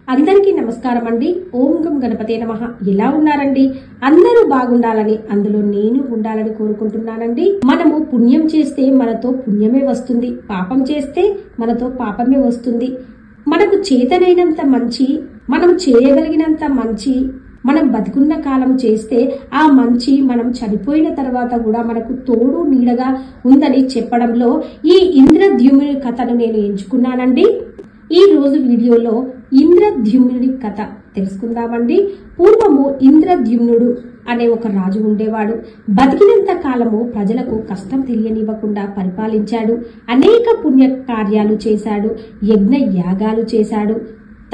అందరికీ నమస్కారం అండి. ఓం గం గణపతే నమః. ఎలా ఉన్నారండి? అందరూ బాగుండాలని, అందులో నేను ఉండాలని కోరుకుంటున్నానండి. మనము పుణ్యం చేస్తే మనతో పుణ్యమే వస్తుంది, పాపం చేస్తే మనతో పాపమే వస్తుంది. మనకు చేతనైనంత మంచి, మనం చేయగలిగినంత మంచి మనం బతుకున్న కాలం చేస్తే ఆ మంచి మనం చనిపోయిన తర్వాత కూడా మనకు తోడు నీడగా ఉందని చెప్పడంలో ఈ ఇంద్రద్యుమ్నుడి కథను నేను ఎంచుకున్నానండి. ఈ రోజు వీడియోలో ఇంద్రద్యుమ్నుడి కథ తెలుసుకుందామండి. పూర్వము ఇంద్రద్యుమ్నుడు అనే ఒక రాజు ఉండేవాడు. బతికినంత కాలము ప్రజలకు కష్టం తెలియనివ్వకుండా పరిపాలించాడు. అనేక పుణ్య కార్యాలు చేశాడు, యజ్ఞ యాగాలు చేశాడు.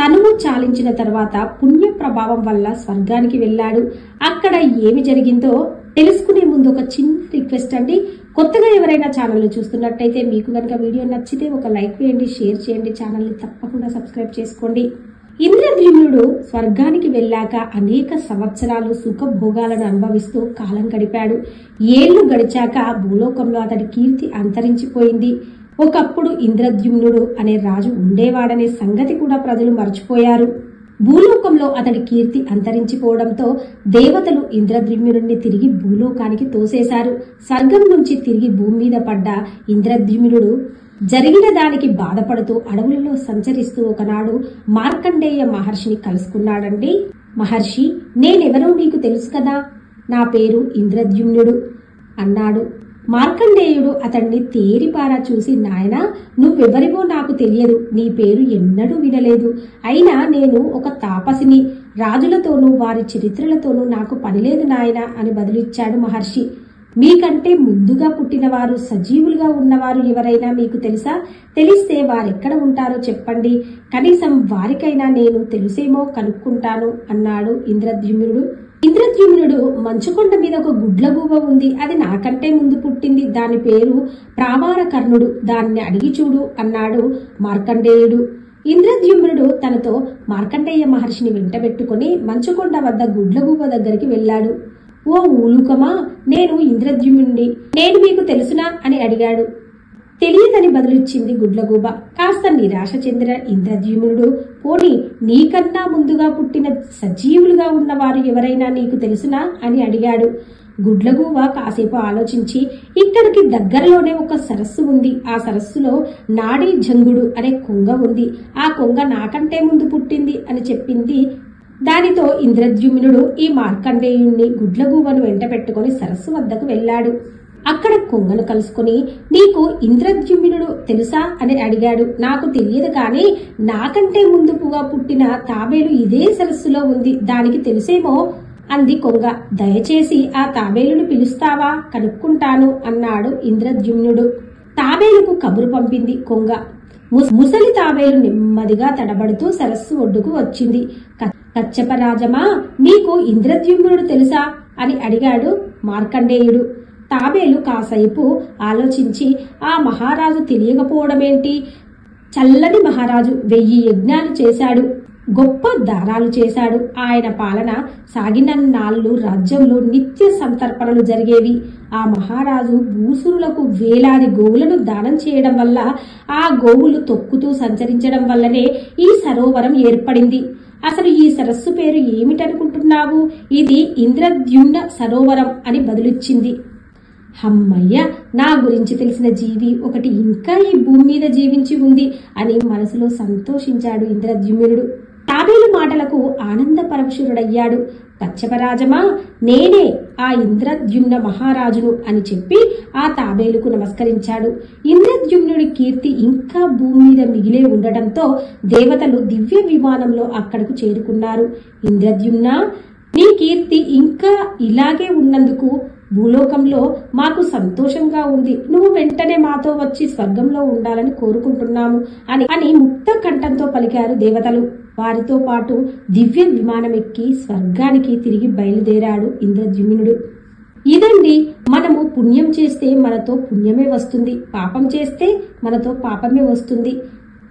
తనువు చాలించిన తర్వాత పుణ్య ప్రభావం వల్ల స్వర్గానికి వెళ్ళాడు. అక్కడ ఏమి జరిగిందో తెలుసుకునే ముందు ఒక చిన్న రిక్వెస్ట్ అండి. కొత్తగా ఎవరైనా ఛానల్ చూస్తున్నట్టయితే మీకు కనుక వీడియో నచ్చితే ఒక లైక్ వేయండి, షేర్ చేయండి, ఛానల్ ని తప్పకుండా సబ్స్క్రైబ్ చేసుకోండి. ఇంద్రద్యుమ్నుడు స్వర్గానికి వెళ్ళాక అనేక సంవత్సరాలు సుఖభోగాలను అనుభవిస్తూ కాలం గడిపాడు. ఏళ్లు గడిచాక భూలోకంలో అతడి కీర్తి అంతరించిపోయింది. ఒకప్పుడు ఇంద్రద్యుమ్నుడు అనే రాజు ఉండేవాడనే సంగతి కూడా ప్రజలు మర్చిపోయారు. భూలోకంలో అతడి కీర్తి అంతరించిపోవడంతో దేవతలు ఇంద్రద్యుమ్నుడిని తిరిగి భూలోకానికి తోసేశారు. స్వర్గం నుంచి తిరిగి భూమి మీద పడ్డ ఇంద్రద్యుమ్నుడు జరిగిన దానికి బాధపడుతూ అడవులలో సంచరిస్తూ ఒకనాడు మార్కండేయ మహర్షిని కలుసుకున్నాడండి. మహర్షి, నేనెవరో నీకు తెలుసు కదా, నా పేరు ఇంద్రద్యుమ్నుడు అన్నాడు. మార్కండేయుడు అతన్ని తేరిపారా చూసి, నాయనా, నువ్వెవరివో నాకు తెలియదు, నీ పేరు ఎన్నడూ వినలేదు. అయినా నేను ఒక తాపసిని, రాజులతోనూ వారి చరిత్రలతోనూ నాకు పనిలేదు నాయనా అని బదులిచ్చాడు మహర్షి. మీకంటే ముందుగా పుట్టినవారు, సజీవులుగా ఉన్నవారు ఎవరైనా మీకు తెలుసా? తెలిస్తే వారెక్కడ ఉంటారో చెప్పండి, కనీసం వారికైనా నేను తెలుసేమో కనుక్కుంటాను అన్నాడు ఇంద్రద్యుమ్నుడు. ఇంద్రద్యుమ్నుడు, మంచుకొండ మీద ఒక గుడ్లగూబ ఉంది, అది నాకంటే ముందు పుట్టింది, దాని పేరు ప్రావారకర్ణుడు, దాన్ని అడిగి చూడు అన్నాడు మార్కండేయుడు. ఇంద్రద్యుమ్నుడు తనతో మార్కండేయ మహర్షిని వెంటబెట్టుకుని మంచుకొండ వద్ద గుడ్లగూబ దగ్గరికి వెళ్ళాడు. ఓ ఊలుకమా, నేను ఇంద్రద్యుమ్నుడిని, నేను మీకు తెలుసునా అని అడిగాడు. తెలియదని బదులిచ్చింది గుడ్లగూబ. కాస్త నిరాశ చెందిన ఇంద్రద్యుమ్నుడు, పోనీ నీకన్నా ముందుగా పుట్టిన సజీవులుగా ఉన్నవారు ఎవరైనా నీకు తెలుసునా అని అడిగాడు. గుడ్లగూబ కాసేపు ఆలోచించి, ఇక్కడికి దగ్గరలోనే ఒక సరస్సు ఉంది, ఆ సరస్సులో నాడీ జంగుడు అనే కొంగ ఉంది, ఆ కొంగ నాకంటే ముందు పుట్టింది అని చెప్పింది. దానితో ఇంద్రద్యుమ్నుడు ఈ మార్కండేయుణ్ణి, గుడ్లగూబను వెంట పెట్టుకుని సరస్సు వద్దకు వెళ్ళాడు. అక్కడ కొంగను కలుసుకుని, నీకు ఇంద్రద్యుమ్నుడు తెలుసా అని అడిగాడు. నాకు తెలియదు, కానీ నాకంటే ముందుగా పుట్టిన తాబేలు ఇదే సరస్సులో ఉంది, దానికి తెలుసేమో అంది కొంగ. దయచేసి ఆ తాబేలును పిలుస్తావా, కనుక్కుంటాను అన్నాడు ఇంద్రద్యుమ్నుడు. తాబేలుకు కబురు పంపింది కొంగ. ముసలి తాబేలు నెమ్మదిగా తడబడుతూ సరస్సు ఒడ్డుకు వచ్చింది. కచ్చపరాజమా, నీకు ఇంద్రద్యుమ్నుడు తెలుసా అని అడిగాడు మార్కండేయుడు. తాబేలు కాసేపు ఆలోచించి, ఆ మహారాజు తెలియకపోవడమేంటి, చల్లని మహారాజు, 1000 యజ్ఞాలు చేశాడు, గొప్ప దానాలు చేశాడు, ఆయన పాలన సాగినన్నాళ్ళు రాజ్యంలో నిత్య సంతర్పణలు జరిగేవి. ఆ మహారాజు భూసురులకు వేలాది గోవులను దానం చేయడం వల్ల, ఆ గోవులు తొక్కుతూ సంచరించడం వల్లనే ఈ సరోవరం ఏర్పడింది. అసలు ఈ సరస్సు పేరు ఏమిటనుకుంటున్నావు? ఇది ఇంద్రద్యుమ్న సరోవరం అని బదులిచ్చింది. హమ్మయ్య, నా గురించి తెలిసిన జీవి ఒకటి ఇంకా ఈ భూమి మీద జీవించి ఉంది అని మనసులో సంతోషించాడు ఇంద్రద్యుమ్నుడు. తాబేలు మాటలకు ఆనంద పరవశుడయ్యాడు. కచ్చపరాజమా, నేనే ఆ ఇంద్రద్యుమ్న మహారాజును అని చెప్పి ఆ తాబేలుకు నమస్కరించాడు. ఇంద్రద్యుమ్నుడి కీర్తి ఇంకా భూమి మీద మిగిలే ఉండటంతో దేవతలు దివ్య విమానంలో అక్కడకు చేరుకున్నారు. ఇంద్రద్యుమ్న, నీ కీర్తి ఇంకా ఇలాగే ఉన్నందుకు భూలోకంలో మాకు సంతోషంగా ఉంది, నువ్వు వెంటనే మాతో వచ్చి స్వర్గంలో ఉండాలని కోరుకుంటున్నాము అని ముక్త కంఠంతో పలికారు దేవతలు. వారితో పాటు దివ్య విమానం ఎక్కి స్వర్గానికి తిరిగి బయలుదేరాడు ఇంద్రద్యుమ్నుడు. ఇదండి, మనము పుణ్యం చేస్తే మనతో పుణ్యమే వస్తుంది, పాపం చేస్తే మనతో పాపమే వస్తుంది.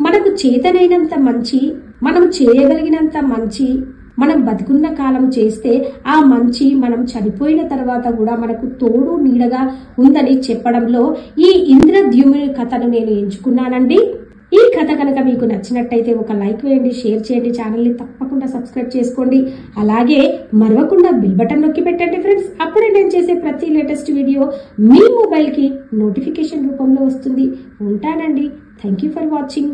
మనకు చేతనైనంత మంచి, మనం చేయగలిగినంత మంచి మనం బతుకున్న కాలం చేస్తే ఆ మంచి మనం చనిపోయిన తర్వాత కూడా మనకు తోడు నీడగా ఉందని చెప్పడంలో ఈ ఇంద్రద్యుమ్నుడి కథను నేను ఎంచుకున్నానండి. ఈ కథ కనుక మీకు నచ్చినట్టయితే ఒక లైక్ వేయండి, షేర్ చేయండి, ఛానల్ని తప్పకుండా సబ్స్క్రైబ్ చేసుకోండి. అలాగే మరవకుండా బెల్ బటన్ నొక్కి పెట్టండి ఫ్రెండ్స్. అప్పుడే నేను చేసే ప్రతి లేటెస్ట్ వీడియో మీ మొబైల్కి నోటిఫికేషన్ రూపంలో వస్తుంది. ఉంటానండి. Thank you for watching.